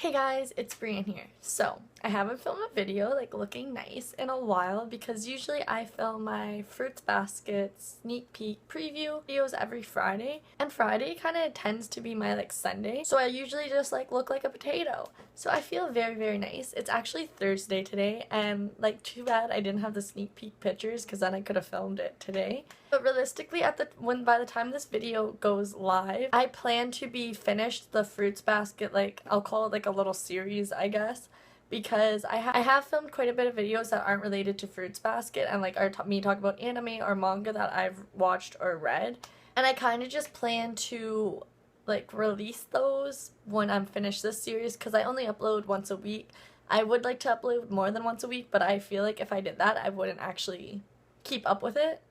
Hey guys, it's Brian here. So, I haven't filmed a video like looking nice in a while because usually I film my fruits basket sneak peek preview videos every Friday, and Friday kind of tends to be my like Sunday, so I usually just like look like a potato. So I feel very nice. It's actually Thursday today, and like too bad I didn't have the sneak peek pictures because then I could have filmed it today. But realistically, by the time this video goes live, I plan to be finished the fruits basket, like I'll call it like a little series, I guess, because I have filmed quite a bit of videos that aren't related to fruits basket and like are me talk about anime or manga that I've watched or read, and I kind of just plan to like release those when I'm finished this series because I only upload once a week. I would like to upload more than once a week, but I feel like if I did that, I wouldn't actually keep up with it.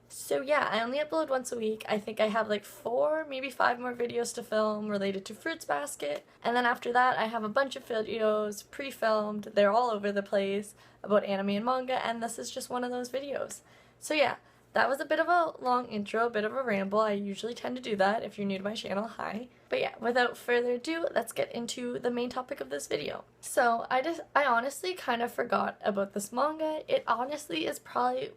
So yeah, I only upload once a week. I think I have like 4, maybe 5 more videos to film related to Fruits Basket. And then after that, I have a bunch of videos pre-filmed. They're all over the place about anime and manga, and this is just one of those videos. So yeah, that was a bit of a long intro, a bit of a ramble. I usually tend to do that if you're new to my channel. Hi. But yeah, without further ado, let's get into the main topic of this video. So I honestly kind of forgot about this manga. It honestly is probably...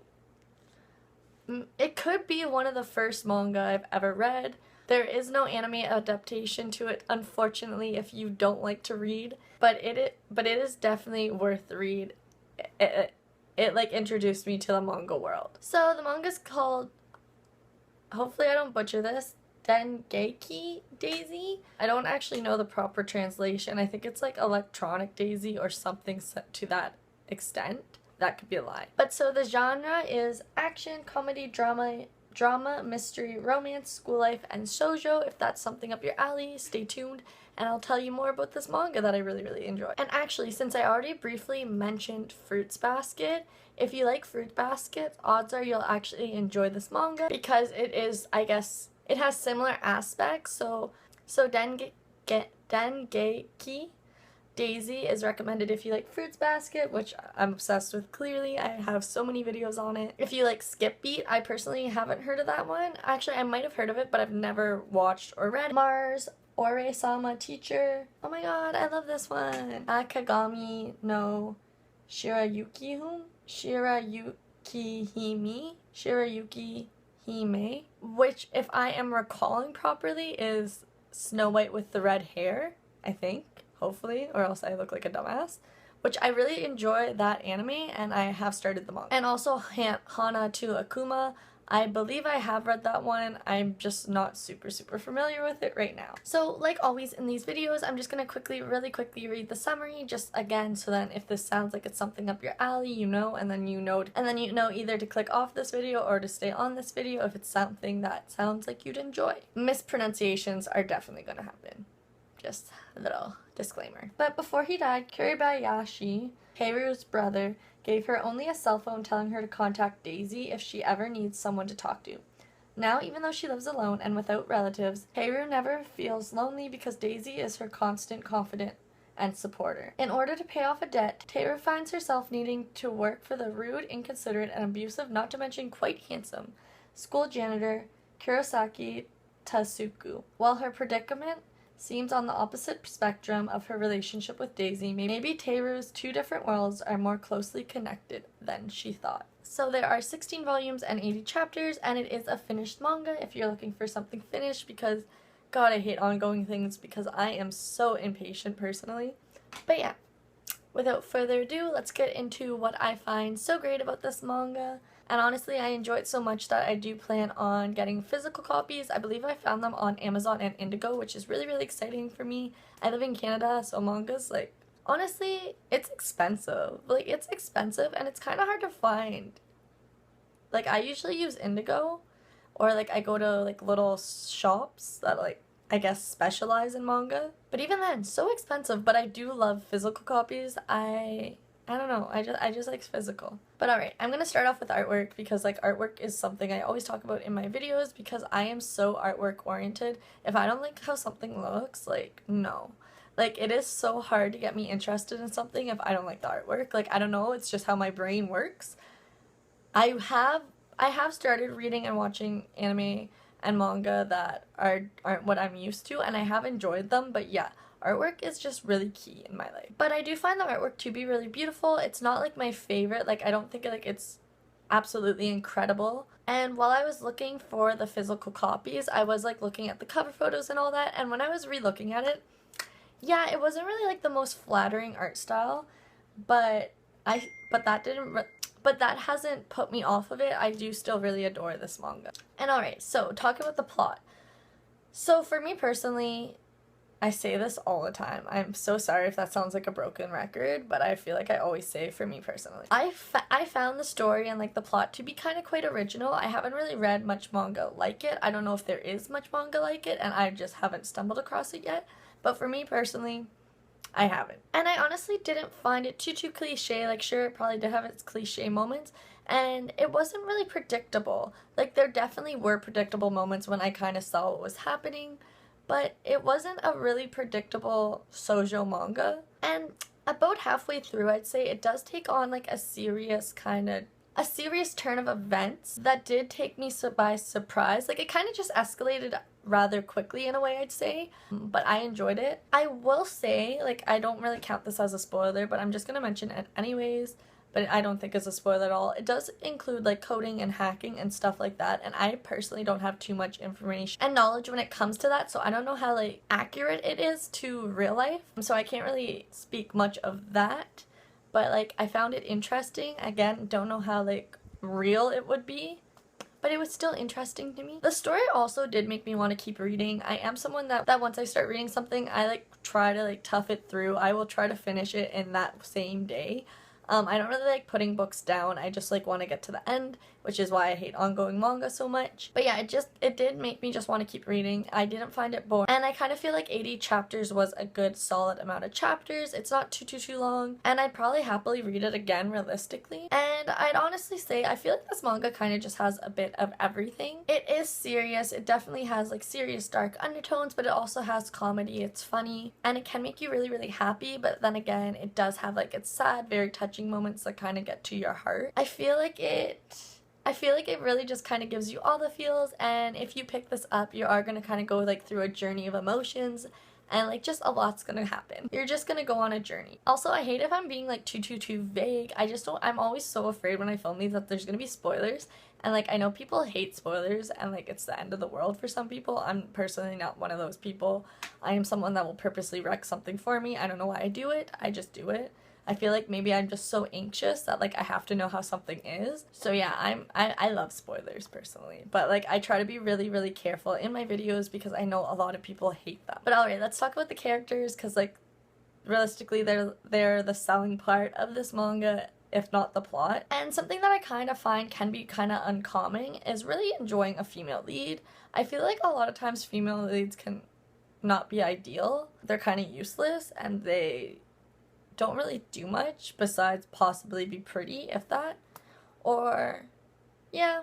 It could be one of the first manga I've ever read. There is no anime adaptation to it, unfortunately, if you don't like to read, but it is definitely worth the read. It like introduced me to the manga world. So the manga's called, hopefully I don't butcher this, Dengeki Daisy. I don't actually know the proper translation. I think it's like electronic daisy or something to that extent. That could be a lie. But so the genre is action, comedy, drama, mystery, romance, school life, and shoujo. If that's something up your alley, stay tuned, and I'll tell you more about this manga that I really enjoy. And actually, since I already briefly mentioned Fruits Basket, if you like Fruit Basket, odds are you'll actually enjoy this manga because it is, I guess, it has similar aspects. So Dengeki Daisy is recommended if you like Fruits Basket, which I'm obsessed with clearly. I have so many videos on it. If you like Skip Beat, I personally haven't heard of that one. Actually, I might have heard of it, but I've never watched or read. Mars, Ore-sama Teacher. Oh my god, I love this one. Akagami no Shirayuki Hime, which, if I am recalling properly, is Snow White with the red hair, I think. Hopefully, or else I look like a dumbass. Which I really enjoy that anime, and I have started the manga. And also Hana to Akuma. I believe I have read that one. I'm just not super familiar with it right now. So like always in these videos, I'm just gonna really quickly read the summary, just again, so then if this sounds like it's something up your alley, you know, and then you know either to click off this video or to stay on this video if it's something that sounds like you'd enjoy. Mispronunciations are definitely gonna happen. Just a little disclaimer. But before he died, Kuribayashi, Heiru's brother, gave her only a cell phone telling her to contact Daisy if she ever needs someone to talk to. Now, even though she lives alone and without relatives, Heiru never feels lonely because Daisy is her constant confidant and supporter. In order to pay off a debt, Heiru finds herself needing to work for the rude, inconsiderate, and abusive, not to mention quite handsome, school janitor Kurosaki Tasuku. While her predicament seems on the opposite spectrum of her relationship with Daisy, maybe Teiru's two different worlds are more closely connected than she thought. So there are 16 volumes and 80 chapters, and it is a finished manga if you're looking for something finished, because god, I hate ongoing things because I am so impatient personally. But yeah, without further ado, let's get into what I find so great about this manga. And honestly, I enjoy it so much that I do plan on getting physical copies. I believe I found them on Amazon and Indigo, which is really exciting for me. I live in Canada, so manga's like, honestly, it's expensive. Like, it's expensive and it's kind of hard to find. Like, I usually use Indigo, or like I go to like little shops that like, I guess, specialize in manga. But even then, so expensive, but I do love physical copies. I don't know, I just like physical. But alright, I'm gonna start off with artwork because like artwork is something I always talk about in my videos because I am so artwork oriented. If I don't like how something looks, like, no. Like, it is so hard to get me interested in something if I don't like the artwork. Like, I don't know, it's just how my brain works. I have started reading and watching anime and manga that aren't what I'm used to, and I have enjoyed them, but yeah, artwork is just really key in my life. But I do find the artwork to be really beautiful. It's not like my favorite, like I don't think like it's absolutely incredible. And while I was looking for the physical copies, I was like looking at the cover photos and all that, and when I was re-looking at it, yeah, it wasn't really like the most flattering art style, but but that hasn't put me off of it. I do still really adore this manga. And alright, so talking about the plot. So for me personally, I say this all the time. I'm so sorry if that sounds like a broken record, but I feel like I always say for me personally. I found the story and like the plot to be kind of quite original. I haven't really read much manga like it. I don't know if there is much manga like it, and I just haven't stumbled across it yet. But for me personally, I haven't. And I honestly didn't find it too cliche. Like, sure, it probably did have its cliche moments, and it wasn't really predictable. Like, there definitely were predictable moments when I kind of saw what was happening, but it wasn't a really predictable shoujo manga. And about halfway through, I'd say it does take on like a serious turn of events that did take me by surprise. Like, it kind of just escalated rather quickly in a way, I'd say, but I enjoyed it. I will say, like, I don't really count this as a spoiler, but I'm just gonna mention it anyways, but I don't think it's a spoiler at all. It does include like coding and hacking and stuff like that, and I personally don't have too much information and knowledge when it comes to that, so I don't know how like accurate it is to real life, so I can't really speak much of that. But like, I found it interesting. Again, don't know how like real it would be, but it was still interesting to me. The story also did make me want to keep reading. I am someone that once I start reading something, I like try to like tough it through. I will try to finish it in that same day. I don't really like putting books down. I just like want to get to the end, which is why I hate ongoing manga so much. But yeah, it did make me just want to keep reading. I didn't find it boring, and I kind of feel like 80 chapters was a good solid amount of chapters. It's not too long, and I'd probably happily read it again realistically. And I'd honestly say I feel like this manga kind of just has a bit of everything. It is serious. It definitely has like serious dark undertones, but it also has comedy. It's funny, and it can make you really happy, but then again, it does have like its sad, very touching moments that kind of get to your heart. I feel like it really just kind of gives you all the feels, and if you pick this up, you are going to kind of go like through a journey of emotions, and like just a lot's gonna happen. You're just gonna go on a journey. Also, I hate if I'm being like too vague. I'm always so afraid when I film these that there's gonna be spoilers, and like I know people hate spoilers and like it's the end of the world for some people. I'm personally not one of those people. I am someone that will purposely wreck something for me. I don't know why I do it. I just do it. I feel like maybe I'm just so anxious that like I have to know how something is. So yeah, I love spoilers personally, but like I try to be really careful in my videos because I know a lot of people hate them. But alright, let's talk about the characters, because like realistically they're the selling part of this manga, if not the plot. And something that I kind of find can be kind of uncommon is really enjoying a female lead. I feel like a lot of times female leads can not be ideal. They're kind of useless, and they don't really do much besides possibly be pretty, if that. Or, yeah,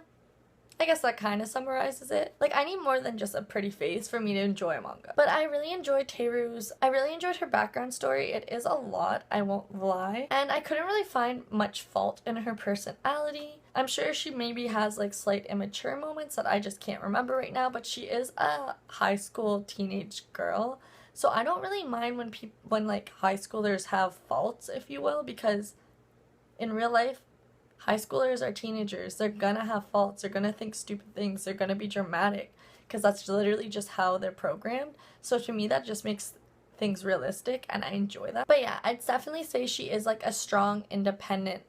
I guess that kind of summarizes it. Like, I need more than just a pretty face for me to enjoy a manga. But I really enjoyed her background story. It is a lot, I won't lie. And I couldn't really find much fault in her personality. I'm sure she maybe has like slight immature moments that I just can't remember right now, but she is a high school teenage girl. So I don't really mind when like high schoolers have faults, if you will, because in real life, high schoolers are teenagers. They're gonna have faults. They're gonna think stupid things. They're gonna be dramatic, because that's literally just how they're programmed. So to me, that just makes things realistic, and I enjoy that. But yeah, I'd definitely say she is like a strong, independent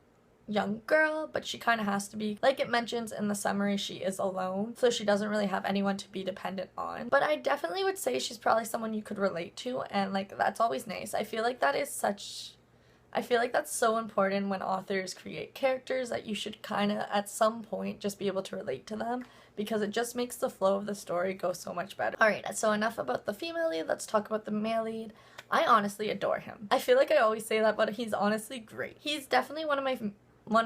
young girl, but she kind of has to be. Like it mentions in the summary, she is alone, so she doesn't really have anyone to be dependent on. But I definitely would say she's probably someone you could relate to, and like that's always nice. I feel like that's so important when authors create characters, that you should kind of at some point just be able to relate to them, because it just makes the flow of the story go so much better. Alright, so enough about the female lead, let's talk about the male lead. I honestly adore him. I feel like I always say that, but he's honestly great. He's definitely one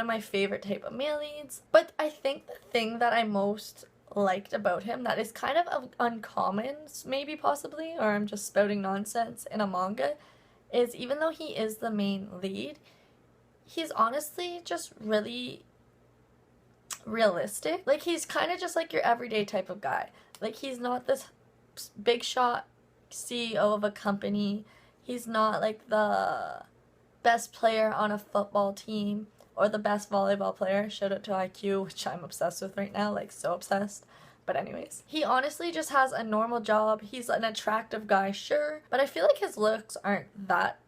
of my favorite type of male leads, but I think the thing that I most liked about him that is kind of uncommon, maybe possibly, or I'm just spouting nonsense in a manga, is even though he is the main lead, he's honestly just really realistic. Like, he's kind of just like your everyday type of guy. Like, he's not this big shot CEO of a company. He's not like the best player on a football team or the best volleyball player. Shout out to IQ, which I'm obsessed with right now, like so obsessed. But anyways, he honestly just has a normal job. He's an attractive guy, sure, but I feel like his looks aren't that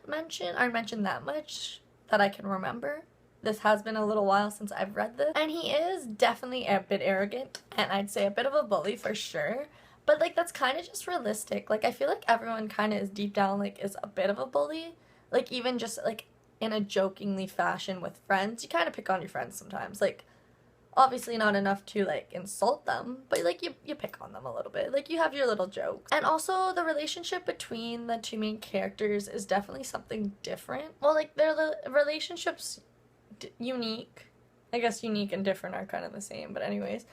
mentioned that much that I can remember. This has been a little while since I've read this, and he is definitely a bit arrogant, and I'd say a bit of a bully for sure. But like that's kind of just realistic. Like I feel like everyone kind of is deep down like is a bit of a bully. Like even just like in a jokingly fashion with friends, you kind of pick on your friends sometimes. Like obviously not enough to like insult them, but like you pick on them a little bit. Like you have your little jokes. And also the relationship between the two main characters is definitely something different. Well, like their relationships unique. I guess unique and different are kind of the same, but anyways.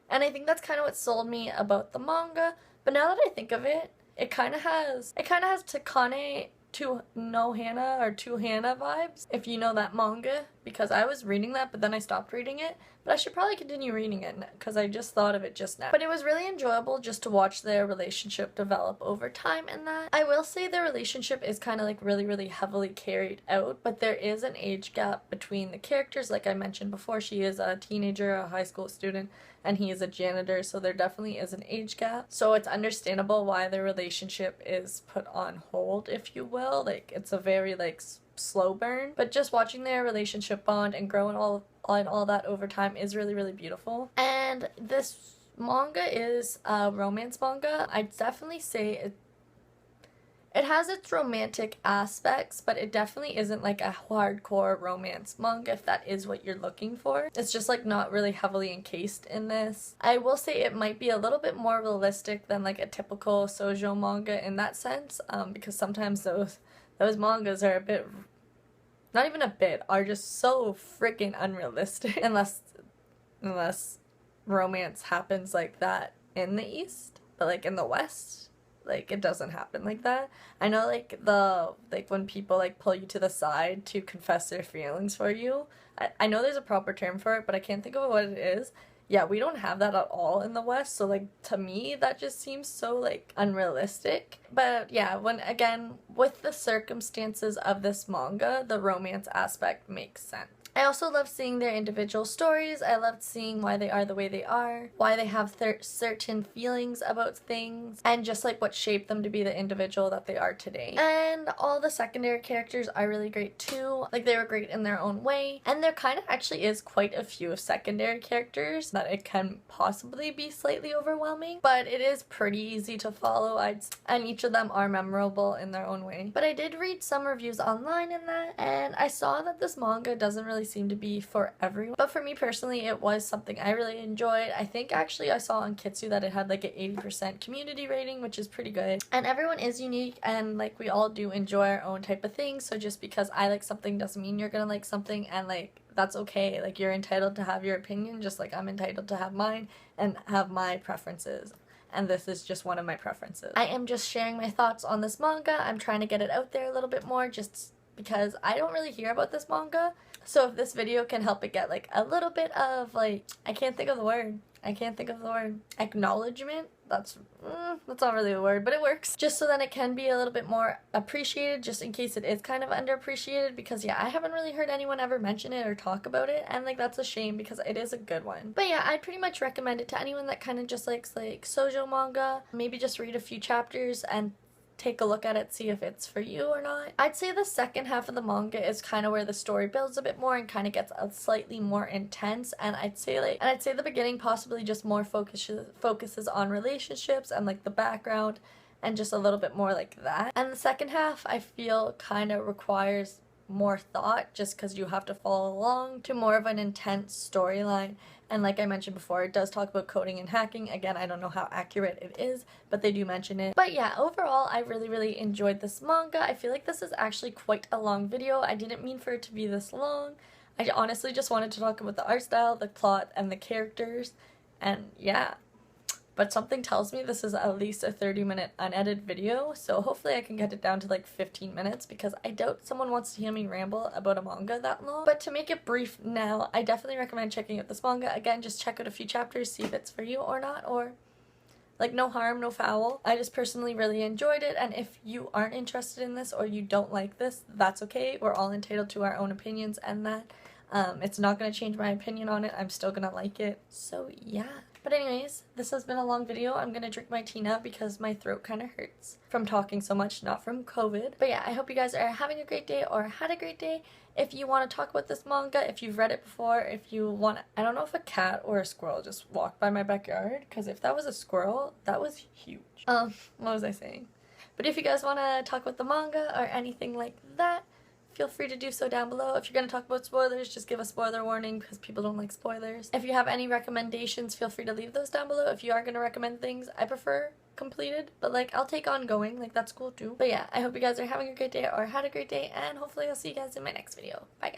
And I think that's kind of what sold me about the manga. But now that I think of it, it kind of has Takane to no Hana or to Hana vibes, if you know that manga, because I was reading that but then I stopped reading it, but I should probably continue reading it because I just thought of it just now. But it was really enjoyable just to watch their relationship develop over time. And that I will say their relationship is kind of like really heavily carried out, but there is an age gap between the characters. Like I mentioned before, she is a teenager, a high school student, and he is a janitor, so there definitely is an age gap. So it's understandable why their relationship is put on hold, if you will. Like it's a very like slow burn, but just watching their relationship bond and grow and all that over time is really beautiful. And this manga is a romance manga. I'd definitely say it has its romantic aspects, but it definitely isn't like a hardcore romance manga if that is what you're looking for. It's just like not really heavily encased in this. I will say it might be a little bit more realistic than like a typical shoujo manga in that sense, because sometimes those mangas are a bit, not even a bit, are just so freaking unrealistic unless romance happens like that in the East, but like in the West, like it doesn't happen like that. I know like when people like pull you to the side to confess their feelings for you, I know there's a proper term for it, but I can't think of what it is. Yeah, we don't have that at all in the West, so like to me that just seems so like unrealistic. But yeah, when again with the circumstances of this manga, the romance aspect makes sense. I also love seeing their individual stories. I loved seeing why they are the way they are, why they have certain feelings about things, and just like what shaped them to be the individual that they are today. And all the secondary characters are really great too. Like they were great in their own way. And there kind of actually is quite a few secondary characters that it can possibly be slightly overwhelming, but it is pretty easy to follow, and each of them are memorable in their own way. But I did read some reviews online in that, and I saw that this manga doesn't really seem to be for everyone, but for me personally it was something I really enjoyed. I think actually I saw on Kitsu that it had like an 80% community rating, which is pretty good. And everyone is unique, and like we all do enjoy our own type of thing, so just because I like something doesn't mean you're gonna like something, and like that's okay. Like you're entitled to have your opinion just like I'm entitled to have mine and have my preferences. And this is just one of my preferences. I am just sharing my thoughts on this manga. I'm trying to get it out there a little bit more just because I don't really hear about this manga. So if this video can help it get like a little bit of like, I can't think of the word, acknowledgement, that's not really a word, but it works. Just so then it can be a little bit more appreciated, just in case it is kind of underappreciated, because yeah, I haven't really heard anyone ever mention it or talk about it, and like that's a shame because it is a good one. But yeah, I'd pretty much recommend it to anyone that kind of just likes like shoujo manga. Maybe just read a few chapters and take a look at it, see if it's for you or not. I'd say the second half of the manga is kind of where the story builds a bit more and kind of gets a slightly more intense, and I'd say the beginning possibly just more focuses on relationships and like the background and just a little bit more like that. And the second half I feel kind of requires more thought just because you have to follow along to more of an intense storyline. And like I mentioned before, it does talk about coding and hacking. Again, I don't know how accurate it is, but they do mention it. But yeah, overall, I really enjoyed this manga. I feel like this is actually quite a long video. I didn't mean for it to be this long. I honestly just wanted to talk about the art style, the plot, and the characters. And yeah. But something tells me this is at least a 30-minute unedited video, so hopefully I can get it down to like 15 minutes because I doubt someone wants to hear me ramble about a manga that long. But to make it brief now, I definitely recommend checking out this manga. Again, just check out a few chapters, see if it's for you or not, or Like, no harm, no foul. I just personally really enjoyed it, and if you aren't interested in this or you don't like this, that's okay. We're all entitled to our own opinions, and that it's not going to change my opinion on it. I'm still going to like it. So yeah. But anyways, this has been a long video. I'm going to drink my tea now because my throat kind of hurts from talking so much, not from COVID. But yeah, I hope you guys are having a great day or had a great day. If you want to talk about this manga, if you've read it before, if you want, I don't know if a cat or a squirrel just walked by my backyard, because if that was a squirrel, that was huge. What was I saying? But if you guys want to talk about the manga or anything like that, feel free to do so down below. If you're going to talk about spoilers, just give a spoiler warning because people don't like spoilers. If you have any recommendations, feel free to leave those down below. If you are going to recommend things, I prefer completed, but like I'll take ongoing, like that's cool too. But yeah, I hope you guys are having a great day or had a great day, and hopefully I'll see you guys in my next video. Bye guys.